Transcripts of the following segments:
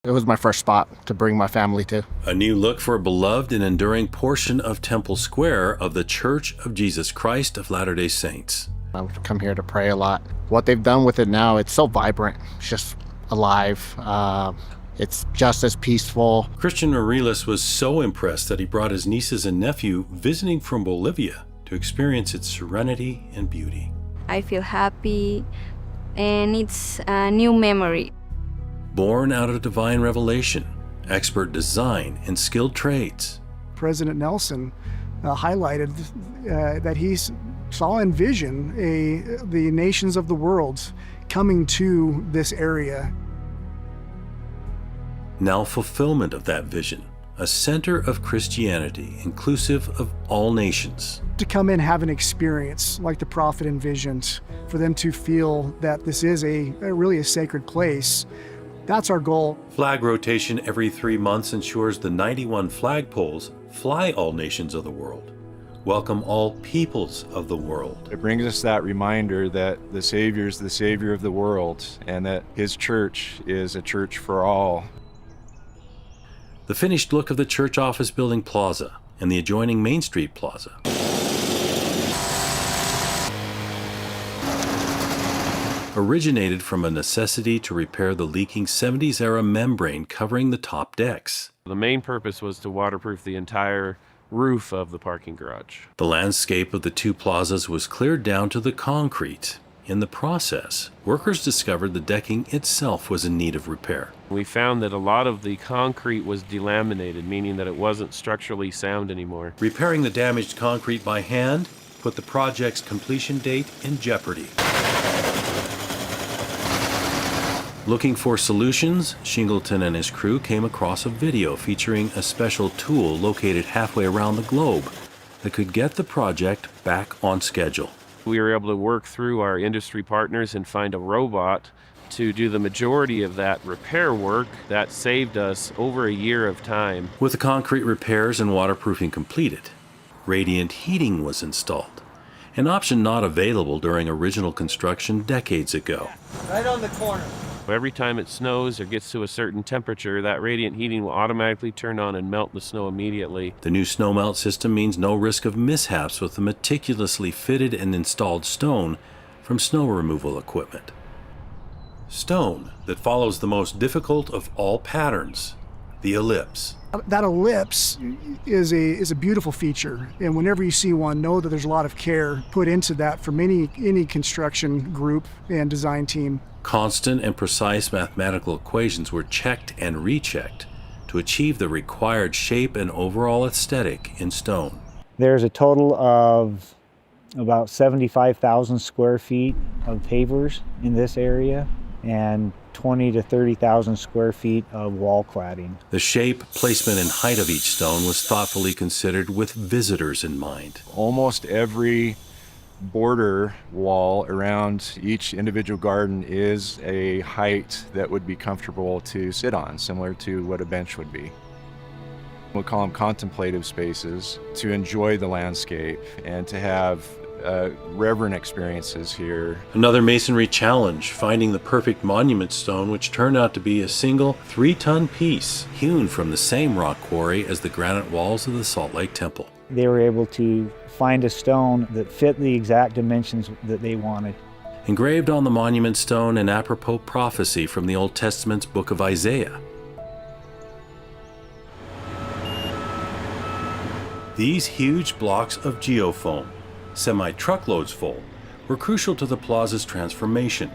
It was my first spot to bring my family to. A new look for a beloved and enduring portion of Temple Square of the Church of Jesus Christ of Latter-day Saints. I would come here to pray a lot. What they've done with it now, it's so vibrant. It's just alive. It's just as peaceful. Christian Arelis was so impressed that he brought his nieces and nephew visiting from Bolivia to experience its serenity and beauty. I feel happy, and it's a new memory. Born out of divine revelation, expert design, and skilled trades. President Nelson highlighted that he saw in vision the nations of the world coming to this area. Now fulfillment of that vision, a center of Christianity inclusive of all nations. To come in, have an experience like the prophet envisioned, for them to feel that this is really a sacred place. That's our goal. Flag rotation every 3 months ensures the 91 flagpoles fly all nations of the world, welcome all peoples of the world. It brings us that reminder that the Savior is the Savior of the world and that His church is a church for all. The finished look of the church office building Plaza and the adjoining Main Street Plaza. Originated from a necessity to repair the leaking 70s-era membrane covering the top decks. The main purpose was to waterproof the entire roof of the parking garage. The landscape of the two plazas was cleared down to the concrete. In the process, workers discovered the decking itself was in need of repair. We found that a lot of the concrete was delaminated, meaning that it wasn't structurally sound anymore. Repairing the damaged concrete by hand put the project's completion date in jeopardy. Looking for solutions, Shingleton and his crew came across a video featuring a special tool located halfway around the globe that could get the project back on schedule. We were able to work through our industry partners and find a robot to do the majority of that repair work. That saved us over a year of time. With the concrete repairs and waterproofing completed, radiant heating was installed, an option not available during original construction decades ago. Right on the corner. Every time it snows or gets to a certain temperature, that radiant heating will automatically turn on and melt the snow immediately. The new snow melt system means no risk of mishaps with the meticulously fitted and installed stone from snow removal equipment. Stone that follows the most difficult of all patterns, the ellipse. That ellipse is a beautiful feature, and whenever you see one, know that there's a lot of care put into that from any construction group and design team. Constant and precise mathematical equations were checked and rechecked to achieve the required shape and overall aesthetic in stone. There's a total of about 75,000 square feet of pavers in this area and 20 to 30,000 square feet of wall cladding. The shape, placement, and height of each stone was thoughtfully considered with visitors in mind. Almost every border wall around each individual garden is a height that would be comfortable to sit on, similar to what a bench would be. We'll call them contemplative spaces to enjoy the landscape and to have reverent experiences here. Another masonry challenge, finding the perfect monument stone, which turned out to be a single 3-ton piece hewn from the same rock quarry as the granite walls of the Salt Lake Temple. They were able to find a stone that fit the exact dimensions that they wanted. Engraved on the monument stone an apropos prophecy from the Old Testament's book of Isaiah. These huge blocks of geofoam, semi-truckloads full, were crucial to the plaza's transformation,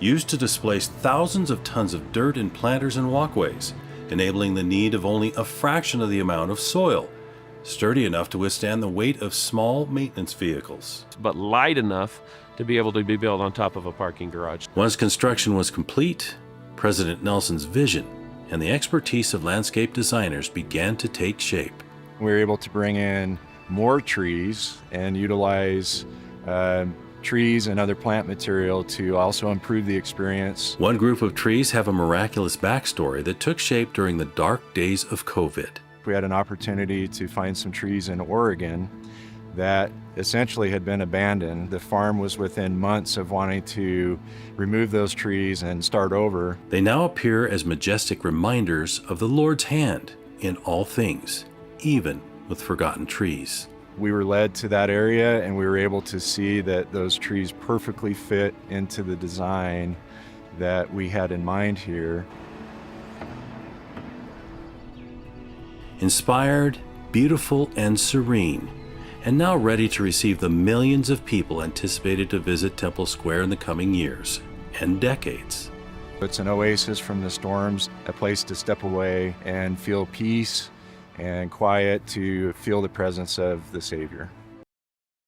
used to displace thousands of tons of dirt in planters and walkways, enabling the need of only a fraction of the amount of soil, sturdy enough to withstand the weight of small maintenance vehicles, but light enough to be able to be built on top of a parking garage. Once construction was complete, President Nelson's vision and the expertise of landscape designers began to take shape. We were able to bring in more trees and utilize trees and other plant material to also improve the experience. One group of trees have a miraculous backstory that took shape during the dark days of COVID. We had an opportunity to find some trees in Oregon that essentially had been abandoned. The farm was within months of wanting to remove those trees and start over. They now appear as majestic reminders of the Lord's hand in all things, even with forgotten trees. We were led to that area and we were able to see that those trees perfectly fit into the design that we had in mind here. Inspired, beautiful, and serene, and now ready to receive the millions of people anticipated to visit Temple Square in the coming years and decades. It's an oasis from the storms, a place to step away and feel peace and quiet, to feel the presence of the Savior.